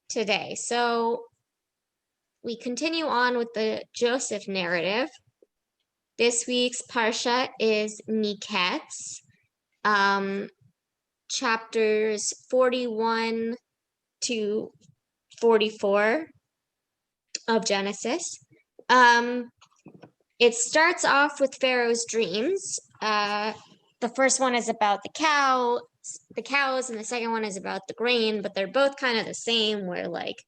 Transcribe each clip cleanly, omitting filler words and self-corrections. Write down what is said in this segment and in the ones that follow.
today. So we continue on with the Joseph narrative. This week's Parsha is Miketz, chapters 41 to 44 of Genesis. It starts off with Pharaoh's dreams. The first one is about the cows, and the second one is about the grain, but they're both kind of the same, where like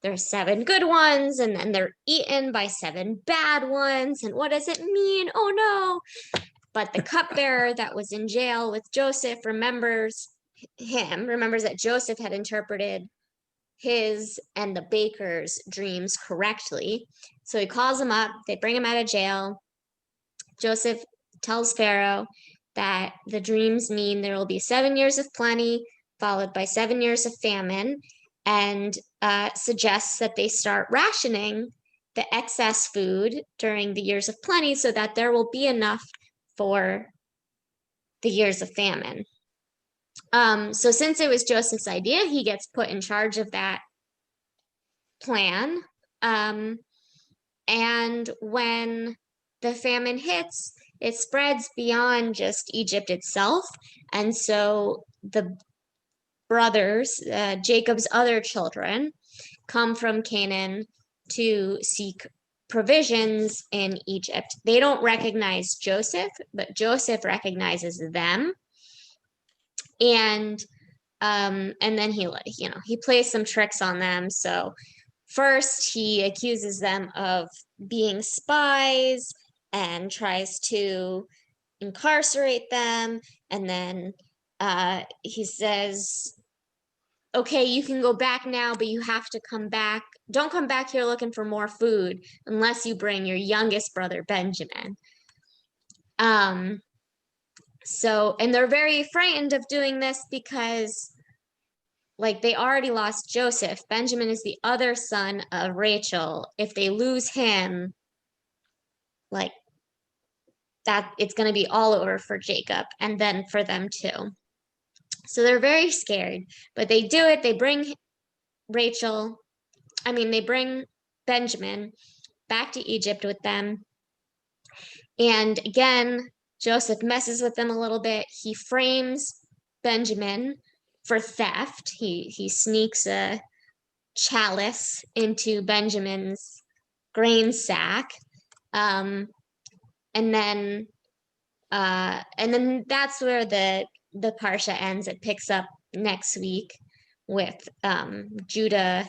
there's 7 good ones and then they're eaten by 7 bad ones. And what does it mean? Oh no. But the cupbearer that was in jail with Joseph remembers that Joseph had interpreted his and the baker's dreams correctly. So he calls him up, they bring him out of jail. Joseph tells Pharaoh that the dreams mean there will be 7 years of plenty, followed by 7 years of famine, and suggests that they start rationing the excess food during the years of plenty so that there will be enough for the years of famine. So since it was Joseph's idea, he gets put in charge of that plan. And when the famine hits, it spreads beyond just Egypt itself. And so the brothers, Jacob's other children, come from Canaan to seek provisions in Egypt. They don't recognize Joseph, but Joseph recognizes them. And then he plays some tricks on them. So first he accuses them of being spies and tries to incarcerate them. And then he says, okay, you can go back now, but you have to come back. Don't come back here looking for more food unless you bring your youngest brother, Benjamin. And they're very frightened of doing this because like they already lost Joseph. Benjamin is the other son of Rachel. If they lose him, like that, it's going to be all over for Jacob and then for them too. So they're very scared, but they do it. They bring Benjamin back to Egypt with them. And again, Joseph messes with them a little bit. He frames Benjamin for theft. He sneaks a chalice into Benjamin's grain sack. And then that's where the Parsha ends. It picks up next week with Judah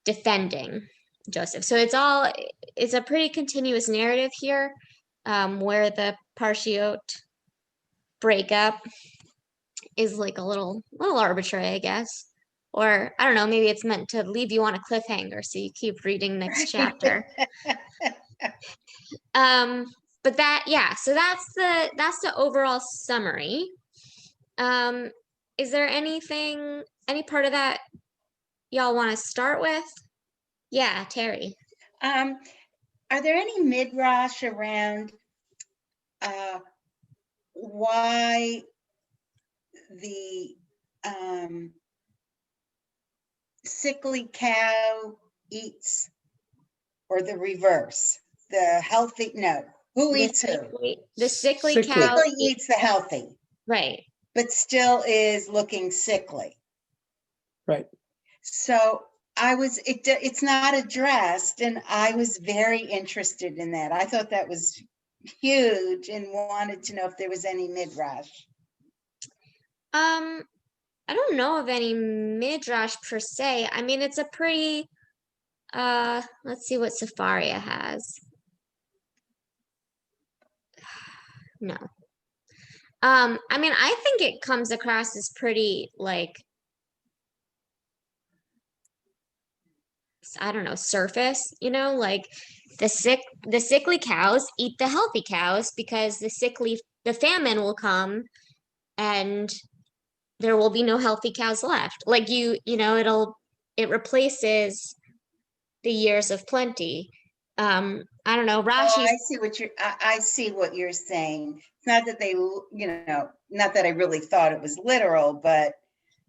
defending Joseph. So it's a pretty continuous narrative here, where the Parshiot breakup is like a little arbitrary, I guess. Or I don't know, maybe it's meant to leave you on a cliffhanger so you keep reading next chapter. But so that's the overall summary. Is there any part of that y'all want to start with? Yeah, Terry. Are there any midrash around why the sickly cow eats, or the reverse? The healthy, no. Who eats who? The sickly cow eats the healthy. Right. But still is looking sickly. Right. So it's not addressed, and I was very interested in that. I thought that was huge and wanted to know if there was any midrash. I don't know of any midrash per se. I mean, it's a pretty, let's see what Safaria has. No. I mean, I think it comes across as pretty, like, I don't know, surface, like the sickly cows eat the healthy cows because the famine will come and there will be no healthy cows left. Like it replaces the years of plenty. I don't know, Rashi. I see what you're saying. It's not that not that I really thought it was literal, but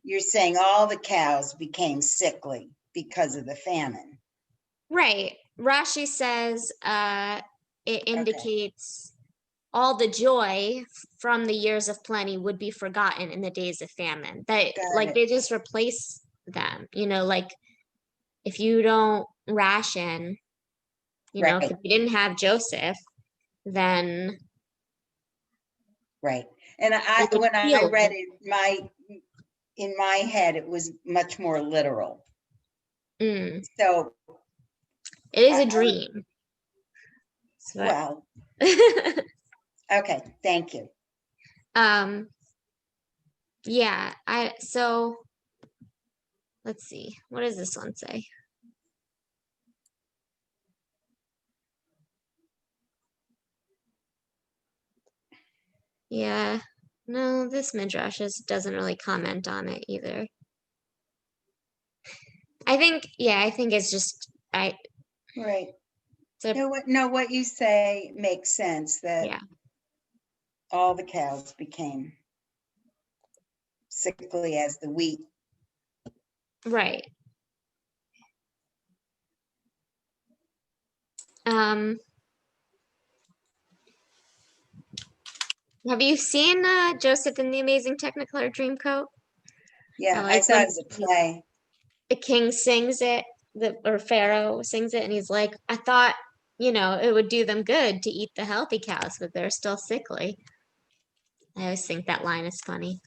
You're saying all the cows became sickly because of the famine. Right. Rashi says it Okay, indicates all the joy from the years of plenty would be forgotten in the days of famine. That got like it. they just replace them, like if you don't ration, if Right, you didn't have Joseph, then right. And it would when I feel read it, in my head, it was much more literal. mm, So, it is I, a I- dream. So, well, okay, thank you. um yeah, so let's see. What does this one say? Yeah. No, this midrash doesn't really comment on it either. I think it's just Right. it's a, No, what you say makes sense, that yeah. all the cows became sickly as the wheat. Right. Um, have you seen Joseph in the Amazing Technicolor Dreamcoat? I Yeah, I like saw it when as a play. the king sings it, or Pharaoh sings it, and he's like, I thought, it would do them good to eat the healthy cows, but they're still sickly. I always think that line is funny.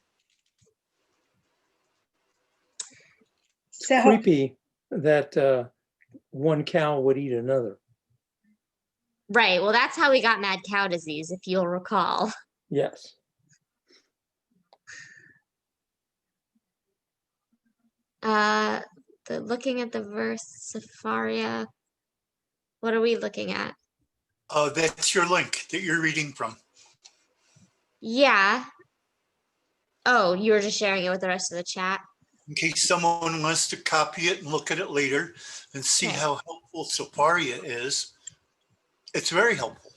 It's So, creepy that one cow would eat another. Right. Well, that's how we got mad cow disease, if you'll recall. Yes. Uh, looking at the verse, Sepharia. What are we looking at? That's your link that you're reading from. Yeah. Oh, you were just sharing it with the rest of the chat. In case someone wants to copy it and look at it later and see Okay. how helpful Sepharia is. It's very helpful.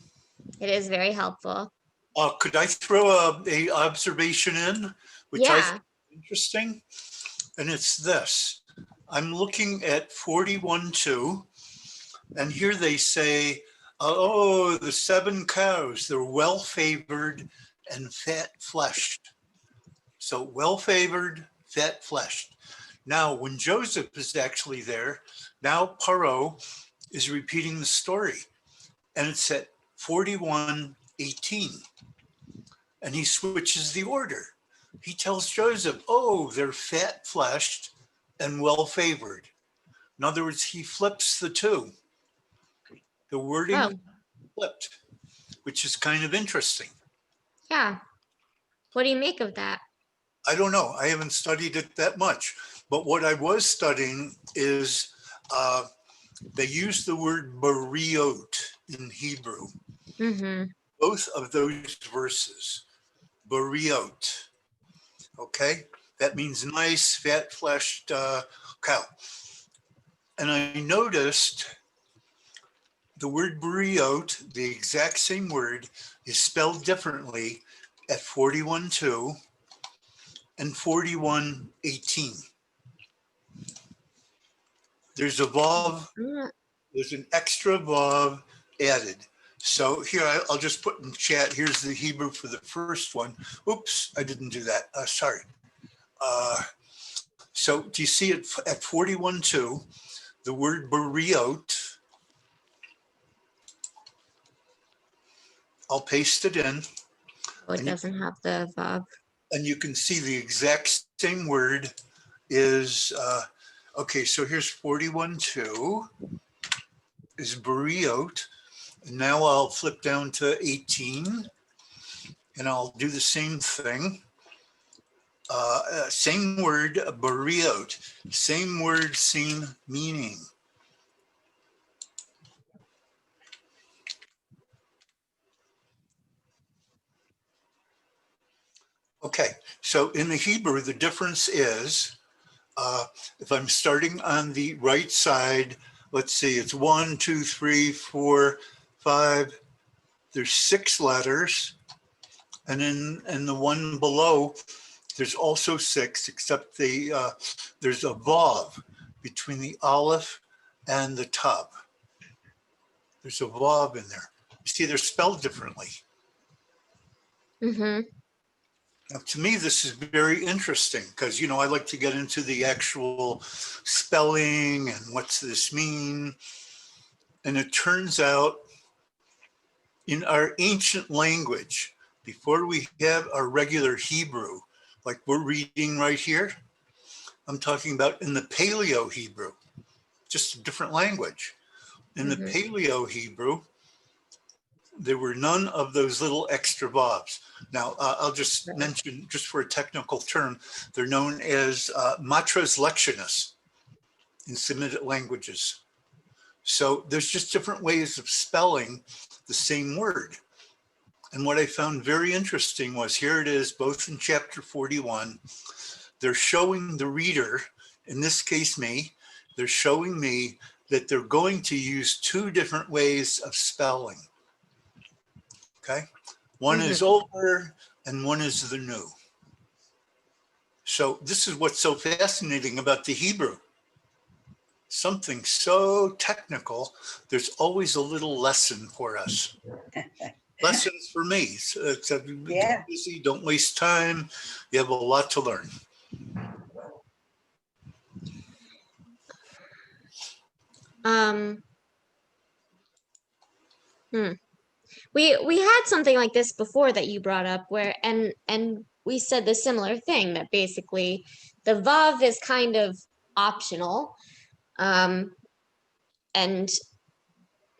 It is very helpful. Could I throw a observation in, which I Yeah. think is interesting? And it's this. I'm looking at 41:2, and here they say, oh, the 7 cows, they're well favored and fat fleshed. So well favored, fat fleshed. Now, when Joseph is actually there, now Paro is repeating the story, and it's at 41:18, and he switches the order. He tells Joseph, oh, they're fat fleshed and well favored. In other words, he flips the two. The wording Oh, flipped, which is kind of interesting. yeah. What do you make of that? I don't know. I haven't studied it that much. But what I was studying is they use the word bariot in Hebrew. Mm-hmm. Both of those verses, bariot. Okay, that means nice, fat-fleshed cow. And I noticed the word bariot, the exact same word, is spelled differently at 41:2 and 41:18. There's a vav, there's an extra vav added. So here, I'll just put in chat, here's the Hebrew for the first one. Oops, I didn't do that, sorry. So do you see it at 41:2, the word bariot, I'll paste it in. Oh, it doesn't have the verb. And you can see the exact same word is, okay, so here's 41:2 is bariot. And now I'll flip down to 18 and I'll do the same thing. Same word, bariot, same word, same meaning. Okay, so in the Hebrew, the difference is, if I'm starting on the right side, let's see, it's 1, 2, 3, 4, 5, there's 6 letters. And then the one below There's also 6, except there's a vav between the aleph and the tav. There's a vav in there. You see, they're spelled differently. Mm-hmm. Now, to me, this is very interesting because, I like to get into the actual spelling and what's this mean. And it turns out in our ancient language, before we have our regular Hebrew, like we're reading right here, I'm talking about in the Paleo Hebrew, just a different language. In the Paleo Hebrew, there were none of those little extra vowels. Now, I'll just mention, just for a technical term, they're known as matras lectionis in Semitic languages. So there's just different ways of spelling the same word. And what I found very interesting was, here it is, both in chapter 41, they're showing the reader, in this case me, they're showing me that they're going to use 2 different ways of spelling. Okay, one is older and one is the new. So this is what's so fascinating about the Hebrew. Something so technical, there's always a little lesson for us. Lessons for me. So get busy, don't waste time. You have a lot to learn. We had something like this before that you brought up where and we said the similar thing, that basically the vav is kind of optional, and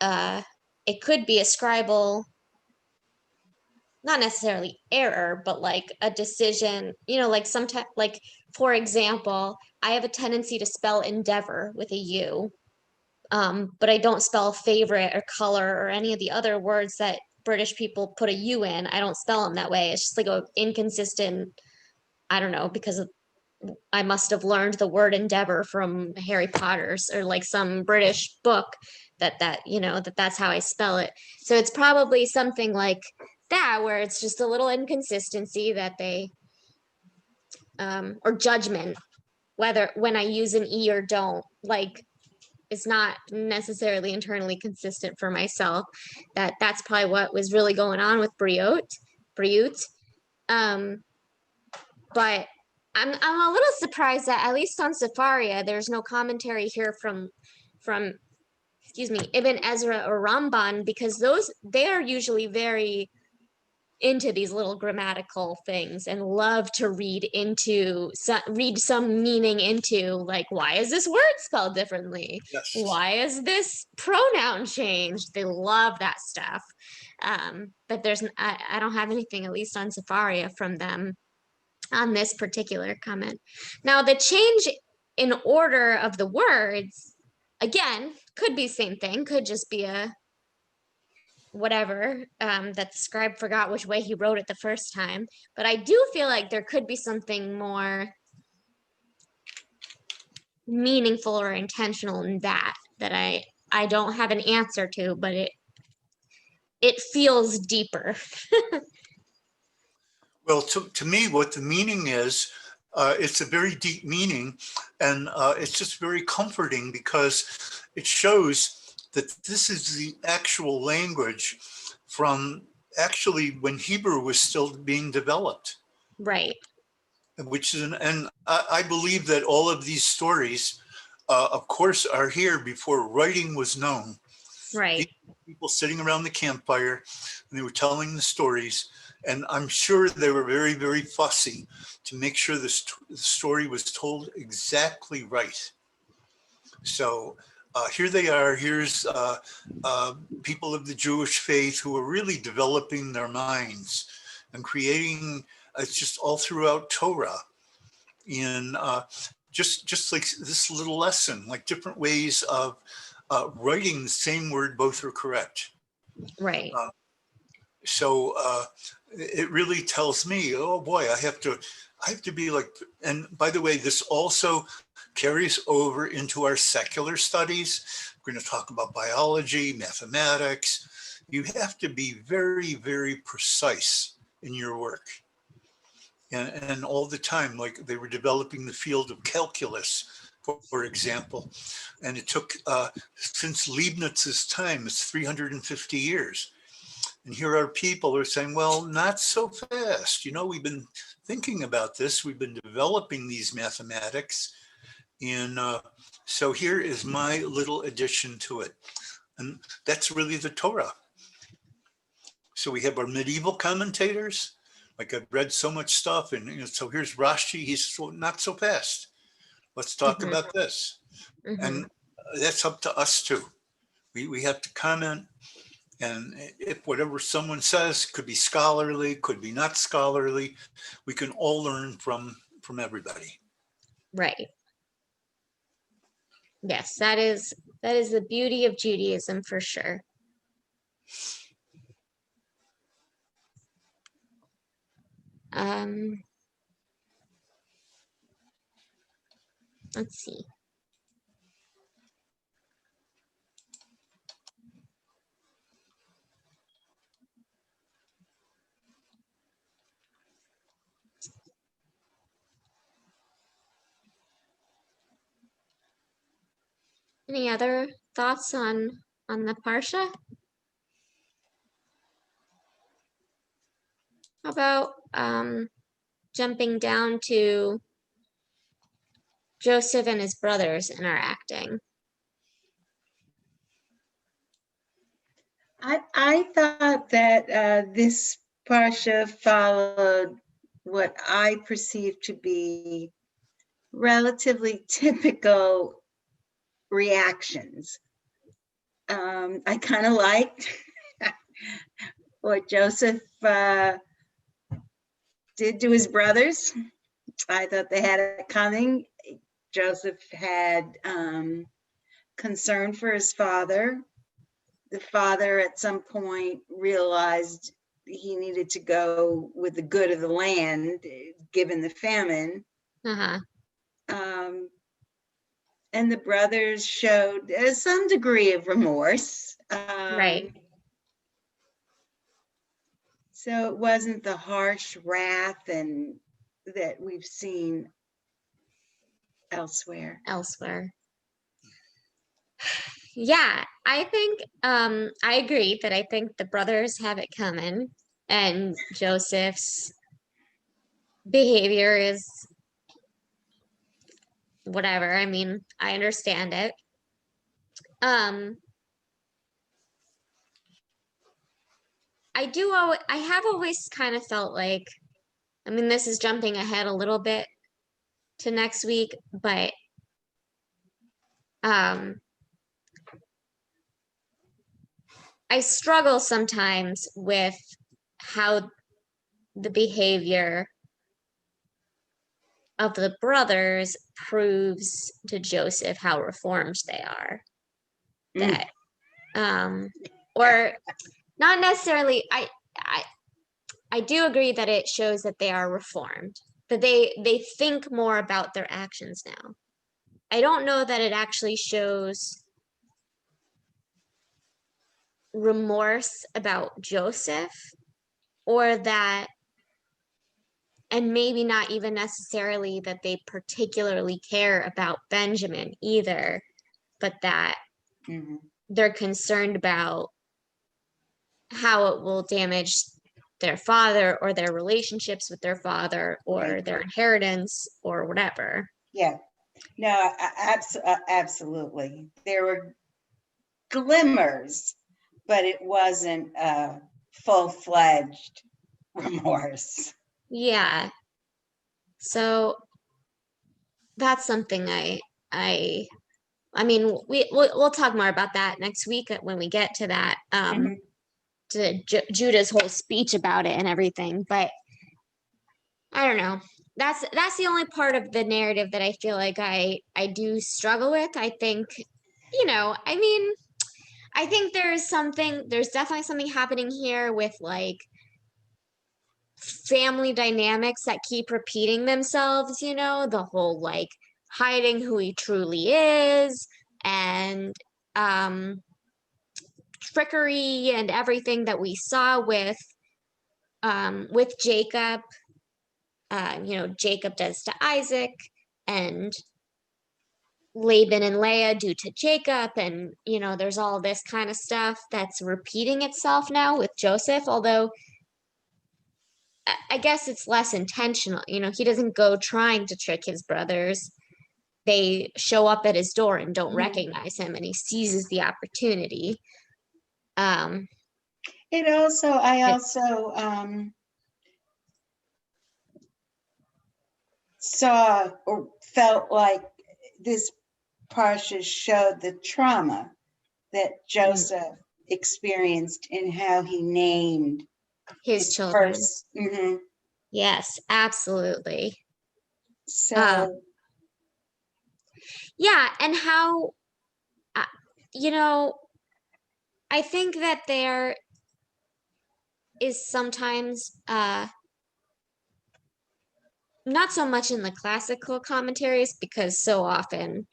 it could be a scribal, not necessarily error, but like a decision, like sometimes, like for example, I have a tendency to spell endeavor with a U, but I don't spell favorite or color or any of the other words that British people put a U in. I don't spell them that way. It's just like a inconsistent, I don't know, because I must have learned the word endeavor from Harry Potter's or like some British book that's how I spell it. So it's probably something like that, where it's just a little inconsistency that they, or judgment, whether when I use an E or don't, like it's not necessarily internally consistent for myself. That's probably what was really going on with Briut. But I'm a little surprised that at least on Safaria, there's no commentary here from excuse me, Ibn Ezra or Ramban, because they are usually very into these little grammatical things and love to read some meaning into, like, why is this word spelled differently? Yes. Why is this pronoun changed? They love that stuff. But I don't have anything, at least on Safaria, from them on this particular comment. Now, the change in order of the words, again, could be same thing, could just be a whatever, that the scribe forgot which way he wrote it the first time. But I do feel like there could be something more meaningful or intentional in that I don't have an answer to, but it feels deeper. Well, to me, what the meaning is, it's a very deep meaning, and it's just very comforting because it shows that this is the actual language from actually when Hebrew was still being developed. Right. Which is, and I believe that all of these stories, of course, are here before writing was known. Right. People sitting around the campfire, and they were telling the stories. And I'm sure they were very, very fussy to make sure the story was told exactly right. So here they are. Here's people of the Jewish faith who are really developing their minds and creating, it's just all throughout Torah, in just like this little lesson, like different ways of writing the same word, both are correct. Right. So it really tells me, oh boy, I have to be like, and by the way, this also carries over into our secular studies. We're going to talk about biology, mathematics. You have to be very, very precise in your work. and all the time, like they were developing the field of calculus, for example. And it took, since Leibniz's time, it's 350 years. And here are people who are saying, well, not so fast. You know, we've been thinking about this. We've been developing these mathematics. And so here is my little addition to it. And that's really the Torah. So we have our medieval commentators. Like I've read so much stuff. And you know, so here's Rashi. He's so, not so fast. Let's talk Mhm. about this. And that's up to us too. We have to comment. And if whatever someone says could be scholarly, could be not scholarly, we can all learn from everybody. Right. Yes, that is the beauty of Judaism for sure. Let's see. Any other thoughts on the Parsha? How about jumping down to Joseph and his brothers interacting? I thought that this Parsha followed what I perceived to be relatively typical reactions. I kind of liked what Joseph did to his brothers. I thought they had it coming. Joseph had concern for his father. The father at some point realized he needed to go with the good of the land, given the famine. Uh-huh. And the brothers showed some degree of remorse. Right. So it wasn't the harsh wrath and that we've seen elsewhere. Yeah, I think I agree that I think the brothers have it coming, and Joseph's behavior is whatever. I mean, I understand it. I have always kind of felt like, I mean, this is jumping ahead a little bit to next week, but I struggle sometimes with how the behavior of the brothers proves to Joseph how reformed they are. That or not necessarily, I do agree that it shows that they are reformed, that they think more about their actions now. I don't know that it actually shows remorse about Joseph, or that, and maybe not even necessarily that they particularly care about Benjamin either, but that they're concerned about how it will damage their father or their relationships with their father or Right. their inheritance or whatever. Yeah, no, absolutely. There were glimmers, but it wasn't a full-fledged remorse. Yeah. So that's something I mean, we'll talk more about that next week when we get to that, to Judah's whole speech about it and everything. But I don't know. That's the only part of the narrative that I feel like I do struggle with. I think, I mean, I think there's definitely something happening here with like family dynamics that keep repeating themselves, the whole like hiding who he truly is, and trickery and everything that we saw with Jacob Jacob does to Isaac, and Laban and Leah do to Jacob, and there's all this kind of stuff that's repeating itself now with Joseph, although I guess it's less intentional. He doesn't go trying to trick his brothers. They show up at his door and don't recognize him, and he seizes the opportunity. I also saw or felt like this parsha showed the trauma that Joseph experienced in how he named his children. Mhm. Yes, absolutely. So yeah, and how I think that there is sometimes not so much in the classical commentaries, because so often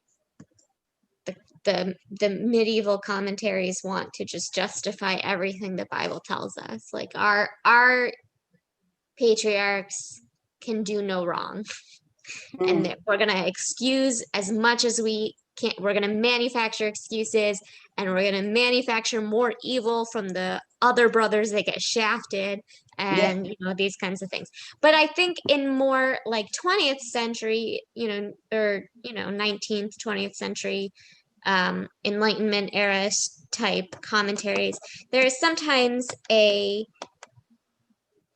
the medieval commentaries want to just justify everything the Bible tells us. Like our patriarchs can do no wrong, and that we're gonna excuse as much as we can. We're gonna manufacture excuses, and we're gonna manufacture more evil from the other brothers that get shafted, and these kinds of things. But I think in more like 20th century, or 19th, 20th century Enlightenment era type commentaries, there is sometimes a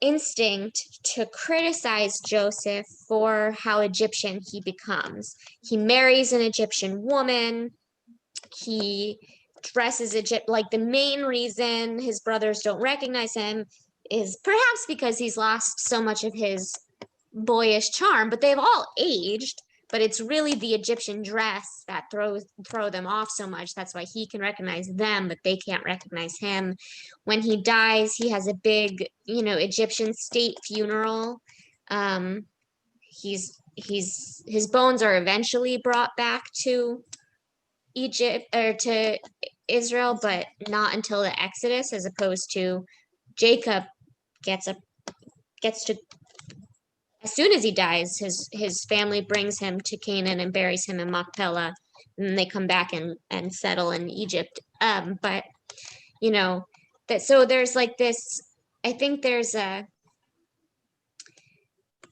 instinct to criticize Joseph for how Egyptian he becomes. He marries an Egyptian woman. He dresses Egypt, like the main reason his brothers don't recognize him is perhaps because he's lost so much of his boyish charm, but they've all aged. But it's really the Egyptian dress that throw them off so much. That's why he can recognize them, but they can't recognize him. When he dies, he has a big, Egyptian state funeral. His bones are eventually brought back to Egypt or to Israel, but not until the Exodus, as opposed to Jacob gets to, as soon as he dies, his family brings him to Canaan and buries him in Machpelah, and then they come back and settle in Egypt. But so there's like this. I think there's a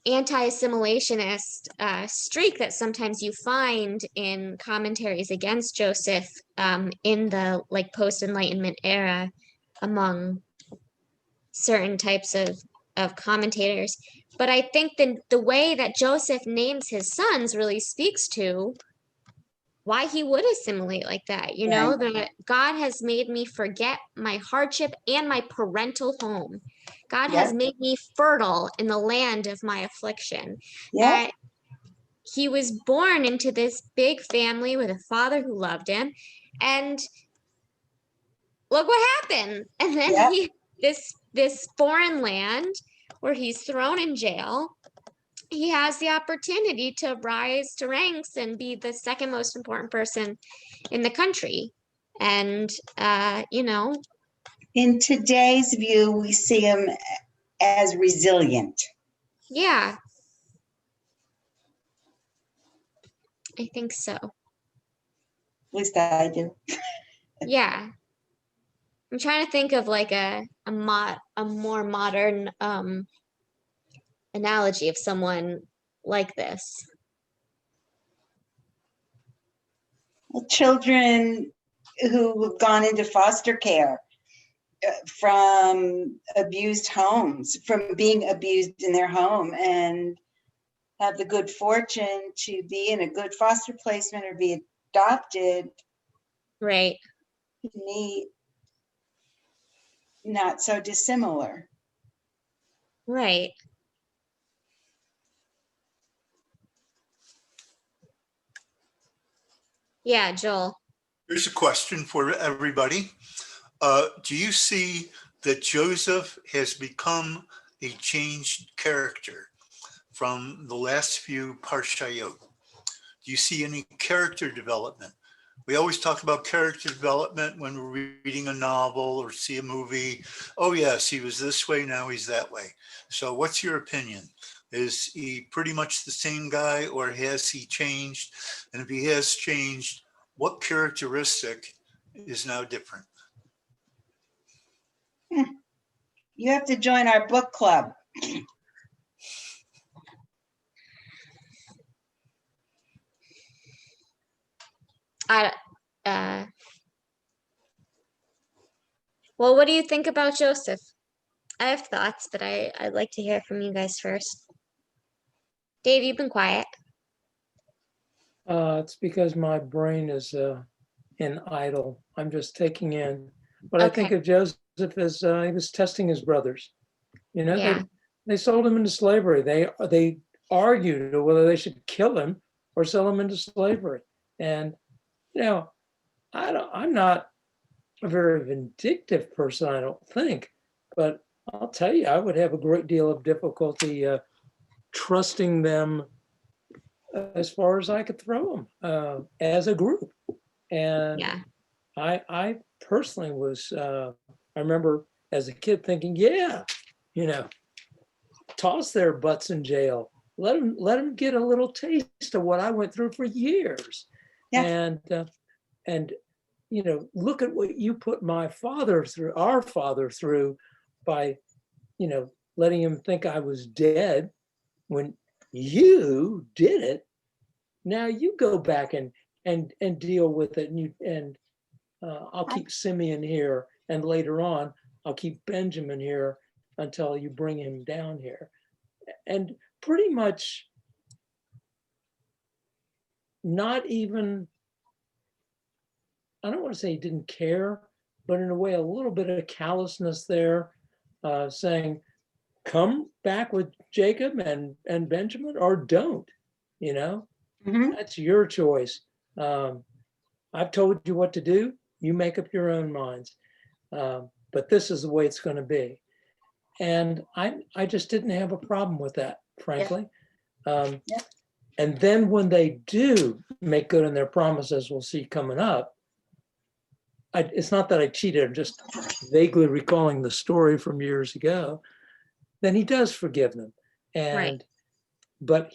anti-assimilationist streak that sometimes you find in commentaries against Joseph in the like post-Enlightenment era among certain types of commentators. But I think the way that Joseph names his sons really speaks to why he would assimilate like that. That God has made me forget my hardship and my parental home. God has made me fertile in the land of my affliction. That he was born into this big family with a father who loved him, and look what happened. And then this foreign land where he's thrown in jail, he has the opportunity to rise to ranks and be the second most important person in the country. And in today's view, we see him as resilient. Yeah, I think so. At least I do. Yeah. I'm trying to think of like a more modern analogy of someone like this. Well, children who have gone into foster care from abused homes, from being abused in their home, and have the good fortune to be in a good foster placement or be adopted. Right. Not so dissimilar. Right. Yeah, Joel. Here's a question for everybody. Do you see that Joseph has become a changed character from the last few parshayot? Do you see any character development? We always talk about character development when we're reading a novel or see a movie. Oh yes, he was this way, now he's that way. So what's your opinion? Is he pretty much the same guy, or has he changed? And if he has changed, what characteristic is now different? You have to join our book club. I, uh, well, what do you think about Joseph? I have thoughts, but I'd like to hear from you guys first. Dave, you've been quiet. It's because my brain is in idle. I'm just taking in. But I think Okay. of Joseph as he was testing his brothers. You know, Yeah. they sold him into slavery. They argued whether they should kill him or sell him into slavery. And you know, I'm not a very vindictive person, I don't think, but I'll tell you, I would have a great deal of difficulty trusting them as far as I could throw them as a group. And Yeah. I personally was, I remember as a kid thinking, yeah, you know, toss their butts in jail. Let them get a little taste of what I went through for years. Yeah. And you know, look at what you put my father through, our father through, by, you know, letting him think I was dead when you did it. Now you go back and deal with it, and I'll keep Simeon here, and later on I'll keep Benjamin here until you bring him down here. And pretty much not even, I don't want to say he didn't care, but in a way, a little bit of callousness there, saying, come back with Jacob and Benjamin, or don't, you know, that's your choice. I've told you what to do. You make up your own minds. But this is the way it's going to be. And I just didn't have a problem with that, frankly. Yeah. And then when they do make good on their promises, we'll see coming up, it's not that I cheated, I'm just vaguely recalling the story from years ago, then he does forgive them. And, Right. but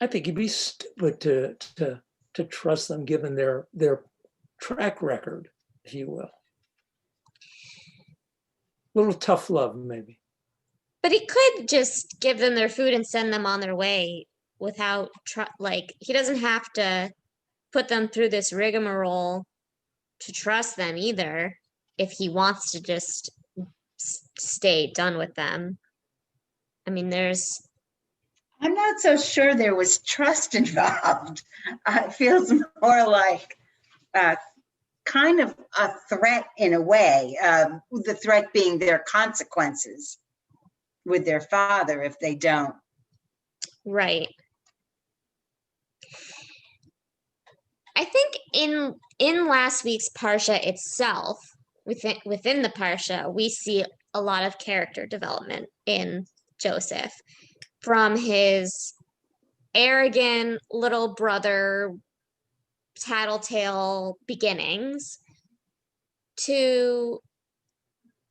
I think he'd be stupid to trust them given their track record, if you will. A little tough love, maybe. But he could just give them their food and send them on their way without, like, he doesn't have to put them through this rigmarole to trust them either, if he wants to just stay done with them. I mean, I'm not so sure there was trust involved. It feels more like kind of a threat in a way, the threat being their consequences with their father if they don't. right. I think in last week's Parsha itself, within the Parsha, we see a lot of character development in Joseph, from his arrogant little brother tattletale beginnings to,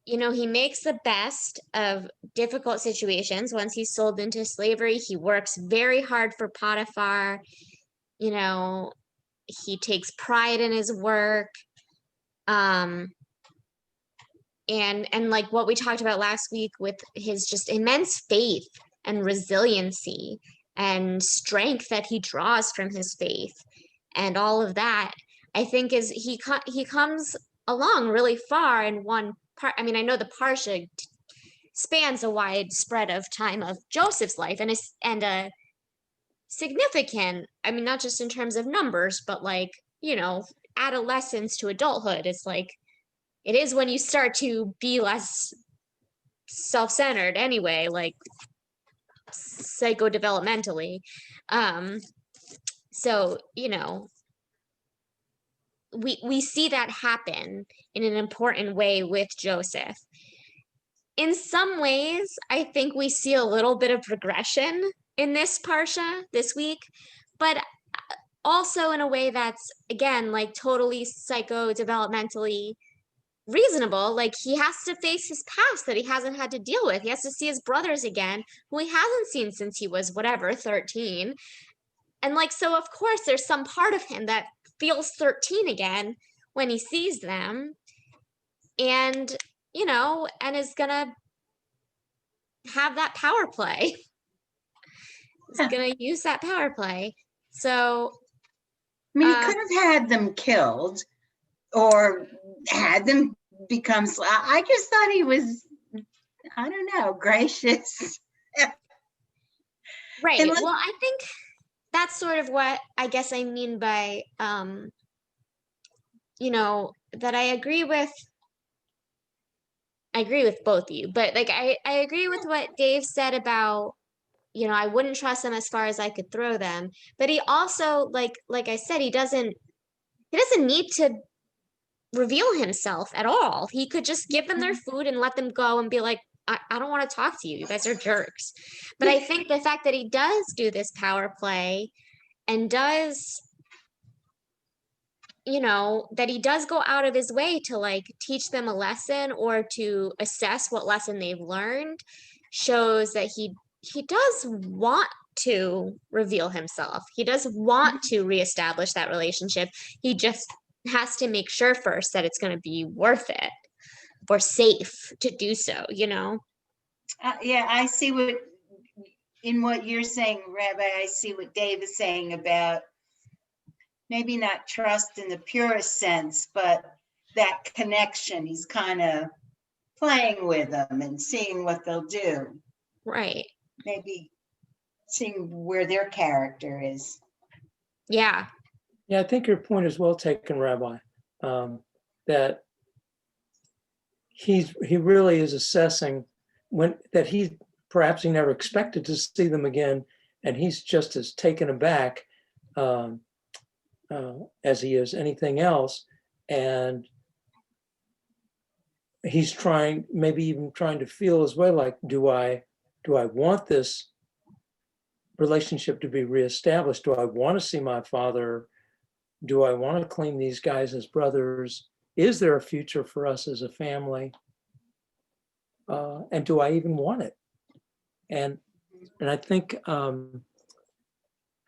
you know, he makes the best of difficult situations. Once he's sold into slavery, he works very hard for Potiphar. You know, he takes pride in his work. And like what we talked about last week with his just immense faith and resiliency and strength that he draws from his faith and all of that, I think is he comes along really far in one part. I mean, I know the Parsha spans a wide spread of time of Joseph's life, and a significant, I mean, not just in terms of numbers, but like, you know, adolescence to adulthood. It's like, it is when you start to be less self-centered anyway, like psychodevelopmentally. So, you know, we see that happen in an important way with Joseph. In some ways, I think we see a little bit of progression in this Parsha this week, but also in a way that's, again, like totally psychodevelopmentally reasonable. Like, he has to face his past that he hasn't had to deal with. He has to see his brothers again, who he hasn't seen since he was whatever, 13. And like, so of course there's some part of him that feels 13 again when he sees them, and and is gonna have that power play. He's gonna use that power play. So I mean, he could have had them killed or had them become, I just thought he was, I don't know, gracious. right. And like- Well, I think that's sort of what I guess I mean by that I agree with both of you, but like I agree with what Dave said about, I wouldn't trust them as far as I could throw them. But he also, like I said, he doesn't need to reveal himself at all. He could just give them their food and let them go and be like, I don't want to talk to you. You guys are jerks. But I think the fact that he does do this power play and does, that he does go out of his way to like teach them a lesson or to assess what lesson they've learned shows that he does want to reveal himself. He does want to reestablish that relationship. He just has to make sure first that it's going to be worth it or safe to do so, Yeah, I see what you're saying, Rabbi. I see what Dave is saying about maybe not trust in the purest sense, but that connection. He's kind of playing with them and seeing what they'll do. Right. Maybe seeing where their character is. Yeah. Yeah, I think your point is well taken, Rabbi, that he really is assessing that he perhaps he never expected to see them again, and he's just as taken aback as he is anything else, and he's maybe even trying to feel his way, like, do I want this relationship to be reestablished? Do I want to see my father? Do I want to claim these guys as brothers? Is there a future for us as a family? And do I even want it? And I think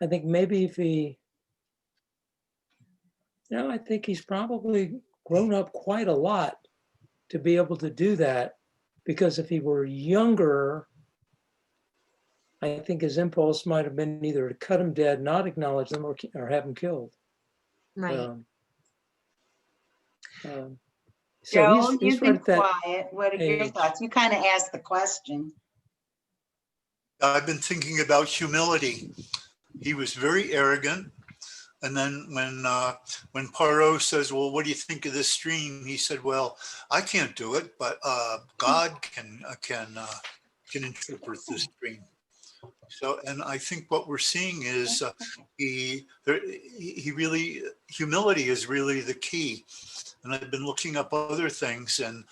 maybe if he, I think he's probably grown up quite a lot to be able to do that, because if he were younger, I think his impulse might have been either to cut him dead, not acknowledge them, or have him killed. Right. So Joel, he's you've right been at that quiet. What are your age. thoughts? You kind of asked the question. I've been thinking about humility. He was very arrogant. And then when Paro says, well, what do you think of this stream? He said, well, I can't do it, but God can interpret this dream. So, and I think what we're seeing is he really, humility is really the key. And I've been looking up other things, and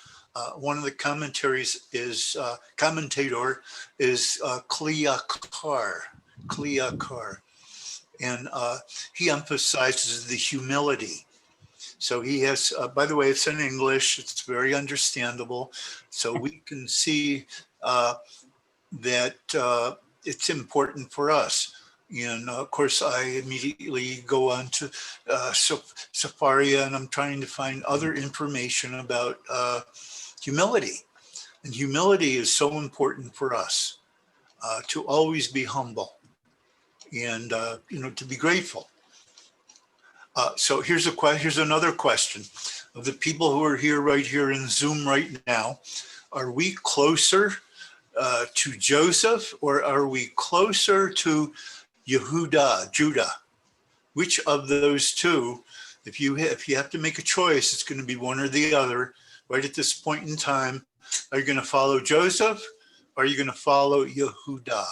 one of the commentators is Kli Yakar. And he emphasizes the humility. So he has, by the way, it's in English. It's very understandable. So we can see that it's important for us. And of course, I immediately go on to Safaria, and I'm trying to find other information about humility. And humility is so important for us, to always be humble and to be grateful. So here's another question. Of the people who are here right here in Zoom right now, are we closer to Joseph, or are we closer to Judah? Which of those two, if you have to make a choice, it's going to be one or the other right at this point in time. Are you going to follow Joseph, or are you going to follow Yehudah?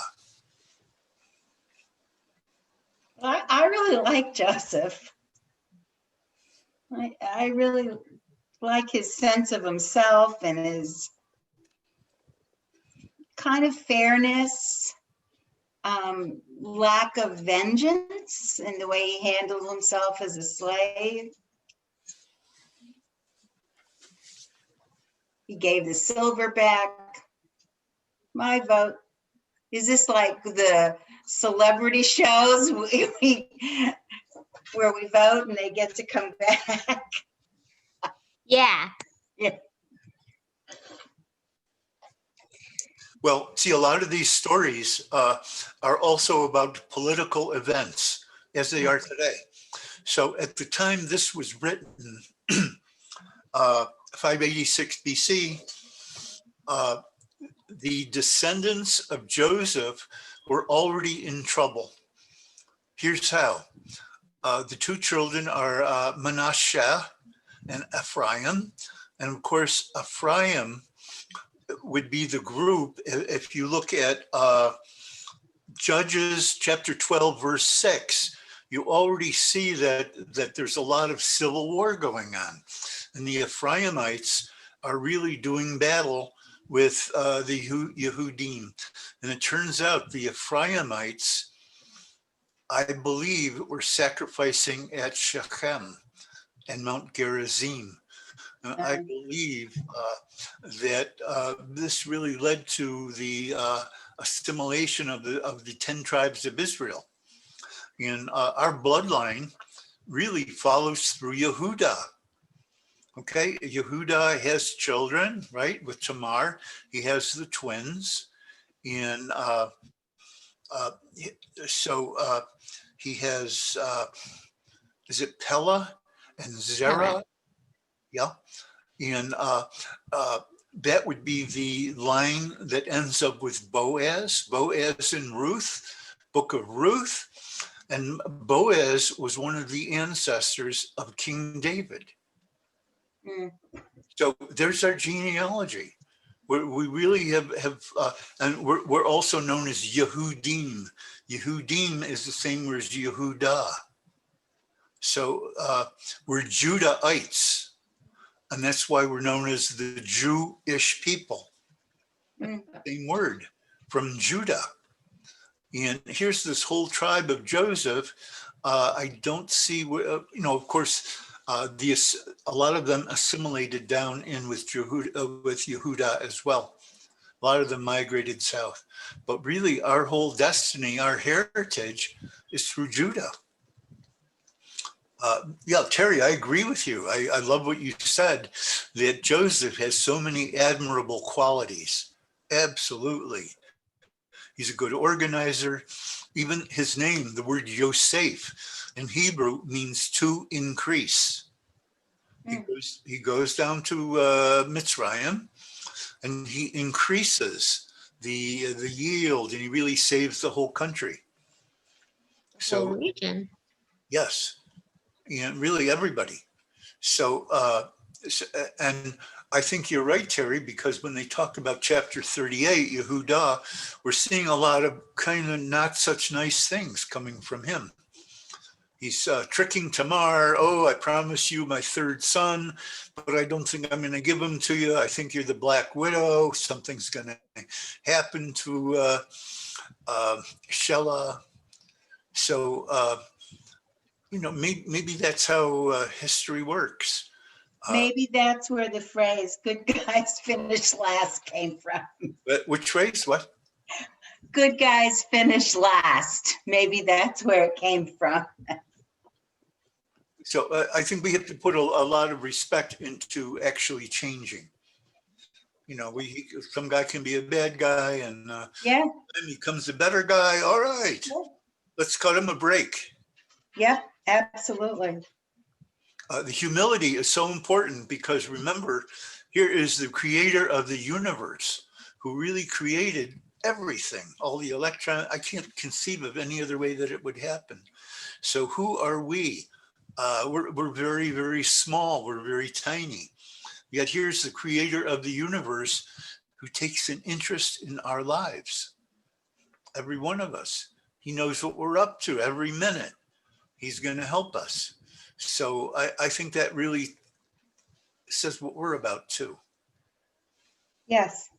I really like Joseph. I really like his sense of himself and his kind of fairness, lack of vengeance in the way he handled himself as a slave. He gave the silver back. My vote. Is this like the celebrity shows where we vote and they get to come back? Yeah. Well, see, a lot of these stories are also about political events as they are today. So at the time this was written, 586 BC, the descendants of Joseph were already in trouble. Here's how. The two children are Manasseh and Ephraim. And of course, Ephraim would be the group, if you look at Judges chapter 12, verse 6, you already see that there's a lot of civil war going on. And the Ephraimites are really doing battle with the Yehudim. And it turns out the Ephraimites, I believe, were sacrificing at Shechem and Mount Gerizim. I believe that this really led to the assimilation of the 10 tribes of Israel. And our bloodline really follows through Yehuda. Okay, Yehuda has children, right, with Tamar. He has the twins. And so he has, is it Pella and Zerah? Pella. Yeah. And that would be the line that ends up with Boaz, Boaz and Ruth, book of Ruth. And Boaz was one of the ancestors of King David. Mm. So there's our genealogy. We really have and we're also known as Yehudim. Yehudim is the same word as Yehuda. So we're Judahites. And that's why we're known as the Jewish people. Same word from Judah. And here's this whole tribe of Joseph. I don't see, of course, a lot of them assimilated down in with Yehuda as well. A lot of them migrated south. But really, our whole destiny, our heritage is through Judah. Yeah, Terry, I agree with you. I love what you said, that Joseph has so many admirable qualities. Absolutely. He's a good organizer. Even his name, the word Yosef in Hebrew, means to increase. He goes down to Mitzrayim and he increases the yield, and he really saves the whole country. So, Whole region. yes. And really everybody. So, and I think you're right, Terry, because when they talk about chapter 38, Yehuda, we're seeing a lot of kind of not such nice things coming from him. He's tricking Tamar. Oh, I promise you my third son, but I don't think I'm going to give him to you. I think you're the Black Widow. Something's going to happen to Shelah. So, maybe that's how history works. Maybe that's where the phrase "good guys finish last" came from. Which phrase? What? Good guys finish last. Maybe that's where it came from. So I think we have to put a lot of respect into actually changing. Some guy can be a bad guy, and Yeah. then he becomes a better guy. All right, let's cut him a break. Yeah, absolutely. The humility is so important because remember, here is the creator of the universe who really created everything, all the electrons. I can't conceive of any other way that it would happen. So who are we? We're very, very small. We're very tiny. Yet here's the creator of the universe who takes an interest in our lives. Every one of us. He knows what we're up to every minute. He's going to help us. So I think that really says what we're about too. Yes.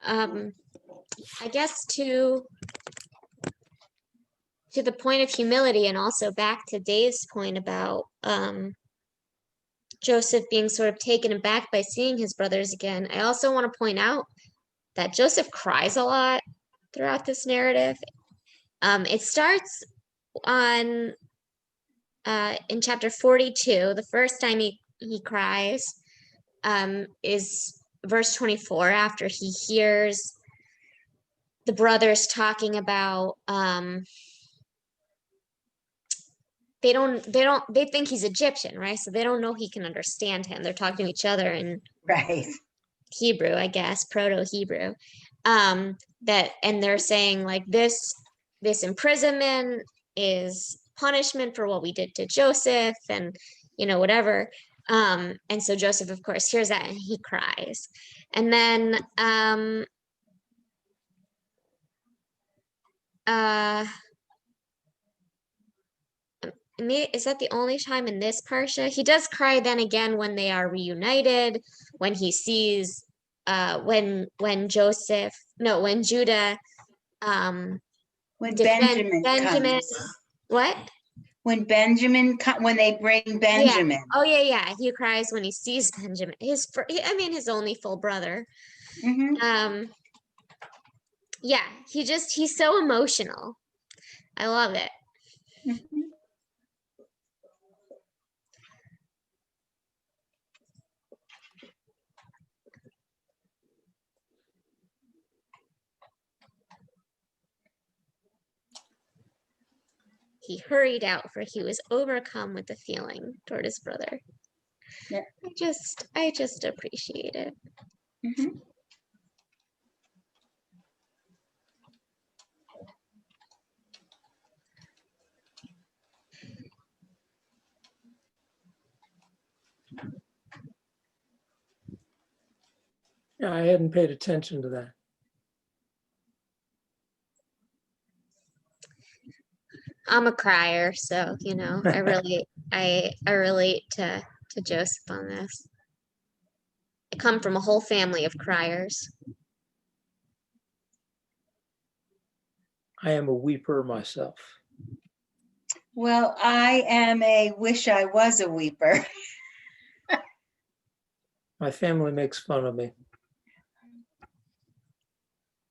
I guess to to the point of humility, and also back to Dave's point about Joseph being sort of taken aback by seeing his brothers again. I also want to point out that Joseph cries a lot throughout this narrative. It starts on in chapter 42. The first time he cries is verse 24, after he hears the brothers talking about they think he's Egyptian, right? So they don't know he can understand him. They're talking to each other in Right. Hebrew, I guess, Proto-Hebrew. And they're saying like this imprisonment is punishment for what we did to Joseph, and whatever. And so Joseph, of course, hears that and he cries. And then is that the only time in this parsha? He does cry then again when they are reunited, when he sees when Judah When defends Benjamin Benjamin. comes. What? When when they bring Yeah. Benjamin. Oh yeah. He cries when he sees Benjamin. His only full brother. Mhm. Yeah, he's so emotional. I love it. Mhm. He hurried out, for he was overcome with the feeling toward his brother. Yeah. I just appreciate it. Mhm. Yeah, I hadn't paid attention to that. I'm a crier, so I really I relate to Joseph on this. I come from a whole family of criers. I am a weeper myself. Well, I am a wish I was a weeper. My family makes fun of me.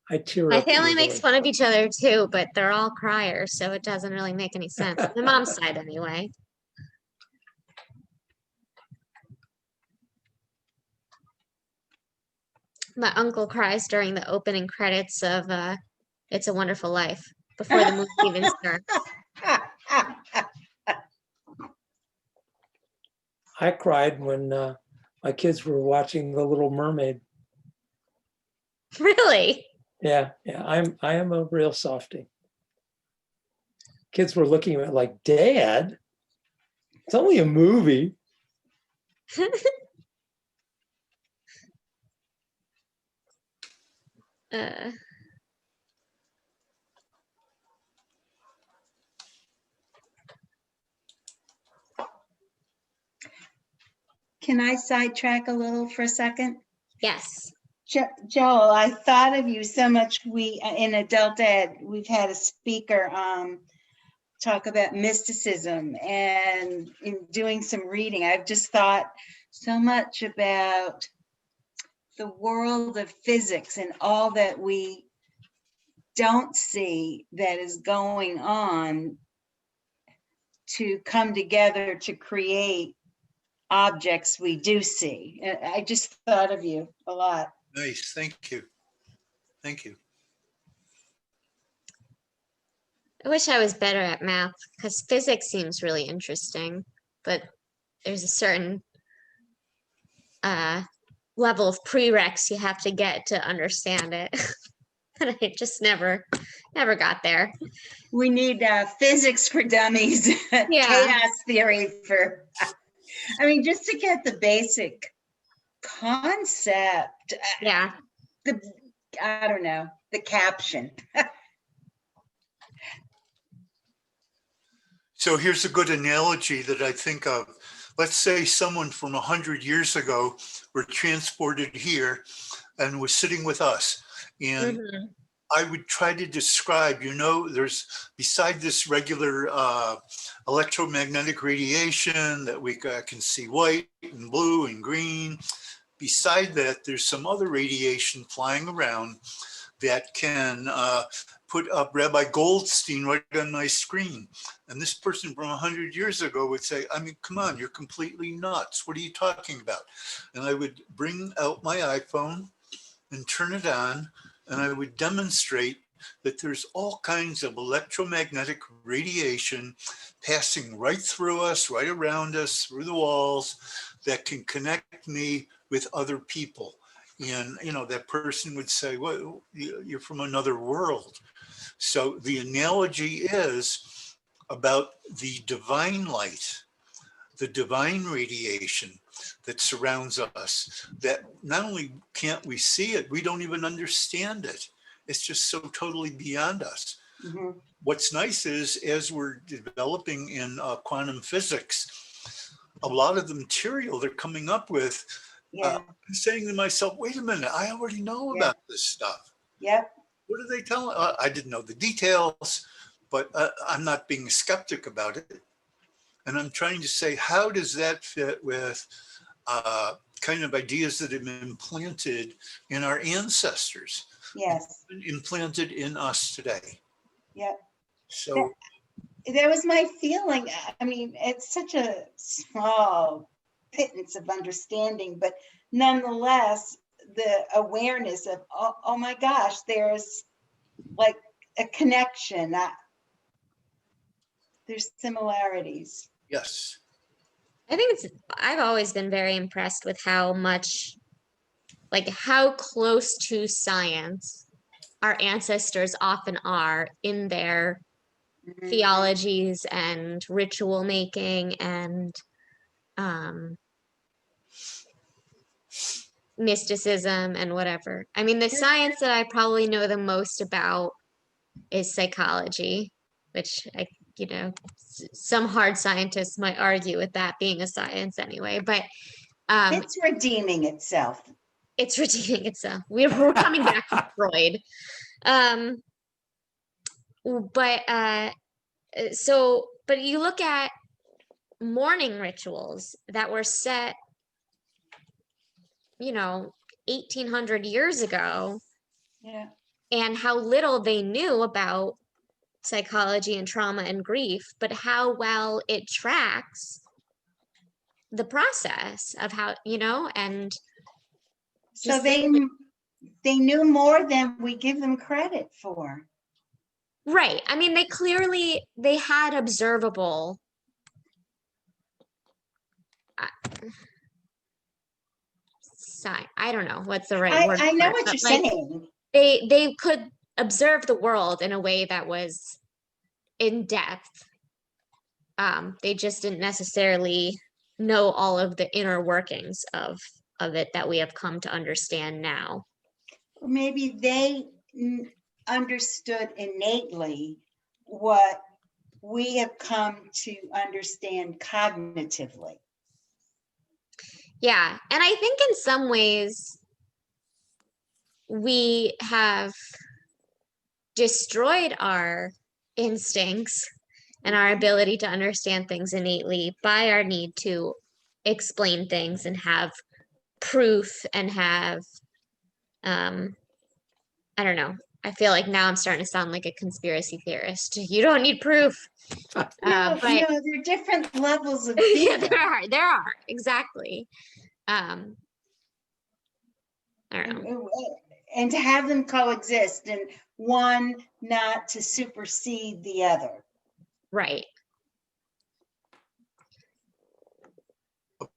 I tear My up family makes easily. fun of each other too, but they're all criers, so it doesn't really make any sense. My mom's side, anyway. My uncle cries during the opening credits of It's a Wonderful Life before the movie even starts. I cried when my kids were watching The Little Mermaid. Really? Yeah, I am a real softie. Kids were looking at me like, Dad, it's only a movie. Can I sidetrack a little for a second? Yes. Joel, I thought of you so much. We in adult ed, we've had a speaker talk about mysticism, and in doing some reading, I've just thought so much about the world of physics and all that we don't see that is going on to come together to create objects we do see. I just thought of you a lot. Nice, thank you. Thank you. I wish I was better at math, because physics seems really interesting, but there's a certain level of prereqs you have to get to understand it. And I just never got there. We need physics for dummies, Yeah. chaos theory for, I mean, just to get the basic concept. Yeah. I don't know, the caption. So here's a good analogy that I think of. Let's say someone from 100 years ago were transported here and was sitting with us. And I would try to describe, there's beside this regular electromagnetic radiation that we can see white and blue and green. Beside that, there's some other radiation flying around that can put up Rabbi Goldstein right on my screen. And this person from 100 years ago would say, I mean, come on, you're completely nuts. What are you talking about? And I would bring out my iPhone and turn it on, and I would demonstrate that there's all kinds of electromagnetic radiation passing right through us, right around us, through the walls, that can connect me with other people. And, that person would say, well, you're from another world. So the analogy is about the divine light, the divine radiation that surrounds us, that not only can't we see it, we don't even understand it. It's just so totally beyond us. Mhm. What's nice is, as we're developing in quantum physics, a lot of the material they're coming up with, Yeah. I'm saying to myself, wait a minute, I already know Yeah. about this stuff. Yep. What are they telling? I didn't know the details, but I'm not being a skeptic about it. And I'm trying to say, how does that fit with kind of ideas that have been implanted in our ancestors, Yes. implanted in us today? Yep. So That was my feeling. I mean, it's such a small pittance of understanding, but nonetheless, the awareness of, oh my gosh, there's like a connection. There's similarities. yes, I think I've always been very impressed with how much, like how close to science our ancestors often are in their Mhm. theologies and ritual making and um, mysticism and whatever. I mean, the science that I probably know the most about is psychology, which some hard scientists might argue with that being a science anyway, but It's redeeming itself. it's redeeming itself. We're coming back to Freud. But you look at morning rituals that were set, 1800 years ago, Yeah. and how little they knew about psychology and trauma and grief, but how well it tracks the process of how, and So just they knew more than we give them credit for. right. I mean, they had observable sign. I don't know what's the right word. I know for it, what but, you're like, saying. they could observe the world in a way that was in depth. They just didn't necessarily know all of the inner workings of it that we have come to understand now. Maybe they understood innately what we have come to understand cognitively. Yeah, and I think in some ways we have destroyed our instincts and our ability to understand things innately by our need to explain things and have proof and have I don't know. I feel like now I'm starting to sound like a conspiracy theorist. You don't need proof. No, But there are different levels of yeah, being. there are exactly. I don't know. And to have them coexist and one not to supersede the other. Right.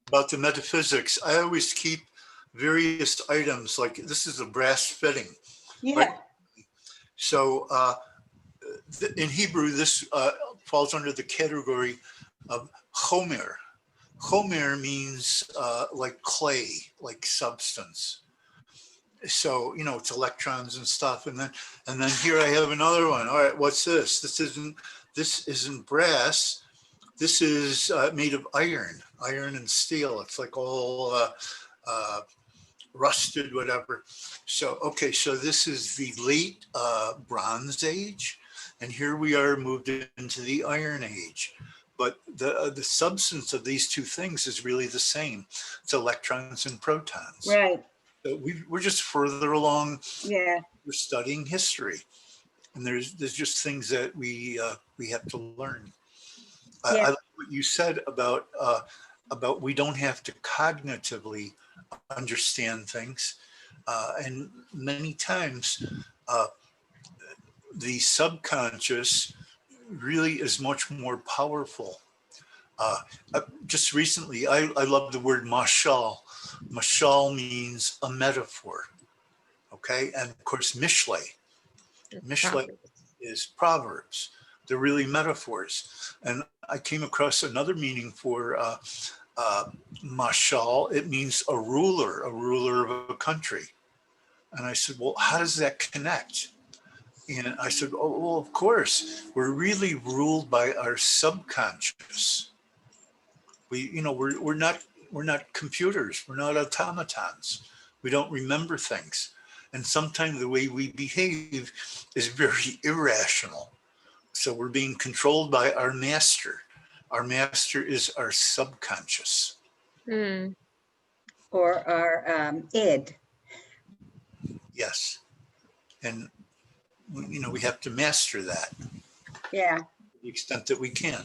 about the metaphysics, I always keep various items, like this is a brass fitting. Yeah. Right? So in Hebrew, this falls under the category of chomer. Chomer means like clay, like substance. So, it's electrons and stuff. And then here I have another one. All right, what's this? This isn't brass. This is made of iron and steel. It's like all rusted, whatever. So, okay, so this is the late Bronze Age, and here we are moved into the Iron Age. But the substance of these two things is really the same. It's electrons and protons. Right. So we're just further along. Yeah. We're studying history, and there's just things that we have to learn. Yeah. I like what you said about we don't have to cognitively understand things, and many times the subconscious really is much more powerful. Just recently, I love the word mashal. Mashal means a metaphor. Okay, and of course, Mishle. Mishle is Proverbs. They're really metaphors. And I came across another meaning for mashal. It means a ruler of a country. And I said, well, how does that connect? And I said, oh, well, of course, we're really ruled by our subconscious. We're not computers. We're not automatons. We don't remember things. And sometimes the way we behave is very irrational. So we're being controlled by our master. Our master is our subconscious. Mm. Or our id. Yes. And, we have to master that. Yeah. To the extent that we can.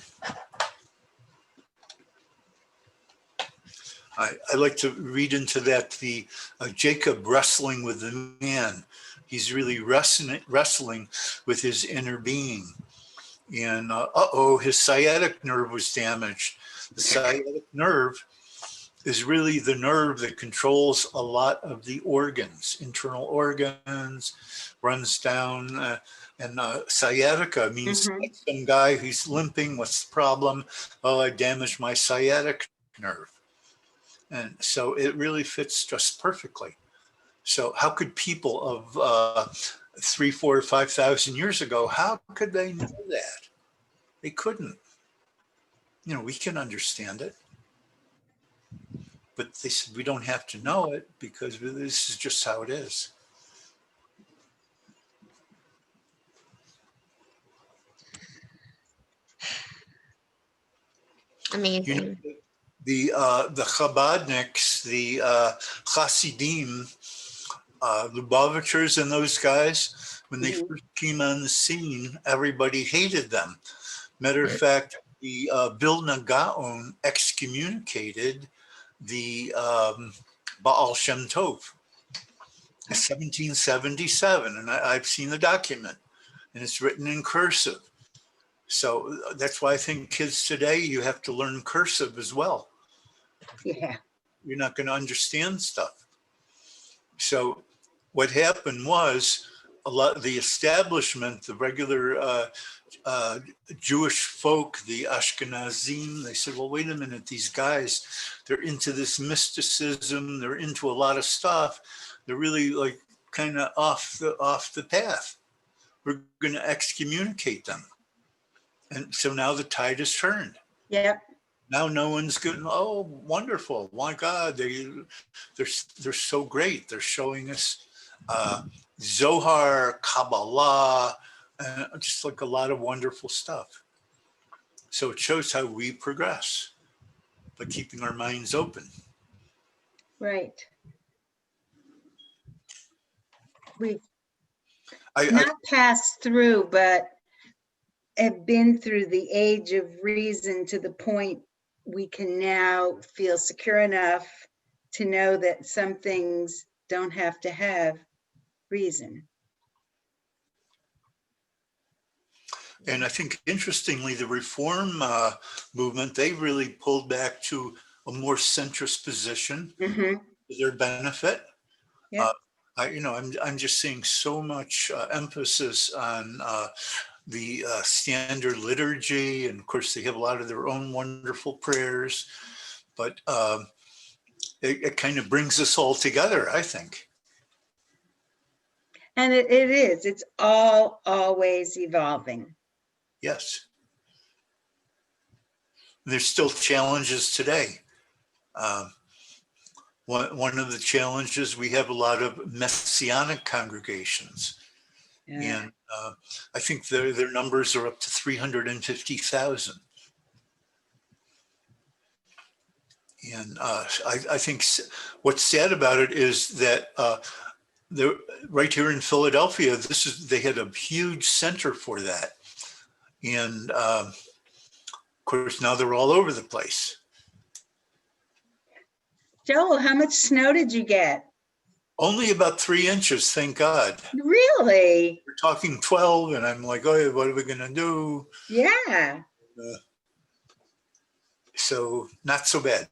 I like to read into that the Jacob wrestling with the man. He's really wrestling with his inner being. And his sciatic nerve was damaged. The sciatic nerve is really the nerve that controls a lot of the organs, internal organs, runs down. And sciatica means some guy who's limping. What's the problem? Oh, I damaged my sciatic nerve. And so it really fits just perfectly. So how could people of 3, 4, 5,000 years ago, how could they know that? They couldn't. We can understand it. But they said we don't have to know it because this is just how it is. Amazing. The Chabadniks, the Hasidim, Lubavitchers and those guys, when they first came on the scene, everybody hated them. Matter of fact, the Vilna Gaon excommunicated the Baal Shem Tov in 1777. And I've seen the document, and it's written in cursive. So that's why I think kids today, you have to learn cursive as well. Yeah. You're not going to understand stuff. So what happened was a lot of the establishment, the regular Jewish folk, the Ashkenazim, they said, well, wait a minute, these guys, they're into this mysticism, they're into a lot of stuff. They're really like kind of off the path. We're going to excommunicate them. And so now the tide has turned. Yep. Now no one's going, oh, wonderful. My God, they're so great. They're showing us Zohar, Kabbalah, just like a lot of wonderful stuff. So it shows how we progress by keeping our minds open. Right. We've I not passed through, but have been through the age of reason to the point we can now feel secure enough to know that some things don't have to have reason. And I think, interestingly, the Reform movement, they really pulled back to a more centrist position to their benefit. Yeah. I'm just seeing so much emphasis on the standard liturgy, and of course they have a lot of their own wonderful prayers, but it kind of brings us all together, I think. And it is, it's always evolving. Yes. There's still challenges today. one of the challenges, we have a lot of Messianic congregations. Yeah. And I think their numbers are up to 350,000. And I think what's sad about it is that they're right here in Philadelphia. They had a huge center for that, and of course now they're all over the place. Joel, how much snow did you get? Only about 3 inches, thank God. Really? We're talking 12, and I'm like, oh, what are we gonna do? Yeah. So not so bad.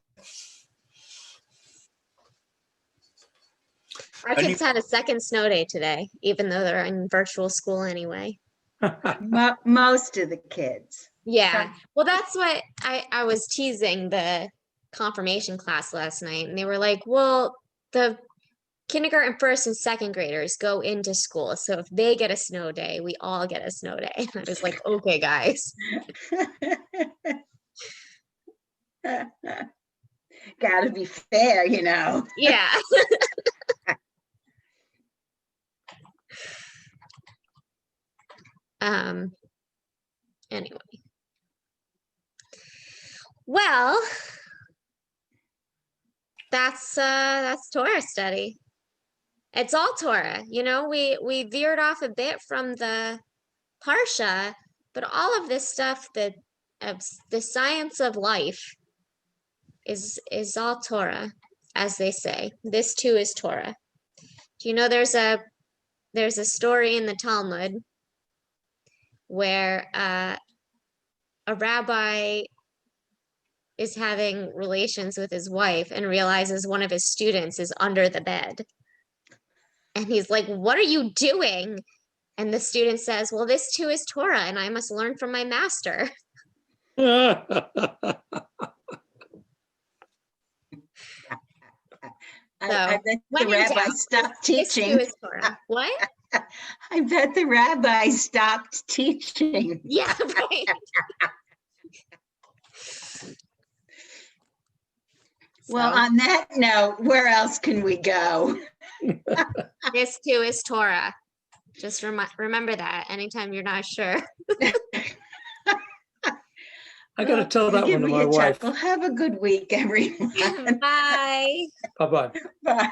Our kids had a second snow day today, even though they're in virtual school anyway. Most of the kids. Yeah. Well, that's what I was teasing the confirmation class last night, and they were like, well, the kindergarten first and second graders go into school. So if they get a snow day, we all get a snow day. And I was like, okay, guys. Gotta be fair, you know. Yeah. Anyway. Well, that's Torah study. It's all Torah. You know, we veered off a bit from the Parsha, but all of this stuff, the science of life is all Torah, as they say. This too is Torah. Do you know there's a story in the Talmud where a rabbi is having relations with his wife and realizes one of his students is under the bed. And he's like, what are you doing? And the student says, well, this too is Torah, and I must learn from my master. I bet the when in rabbi doubt, stopped This too teaching. is Torah. What? I bet the rabbi stopped teaching. Yeah, right. Well, So, on that note, where else can we go? this too is Torah. Just remember that anytime you're not sure. I got to tell that Give one to me my a wife. chuckle. Have a good week, everyone. Bye. Bye-bye. Bye.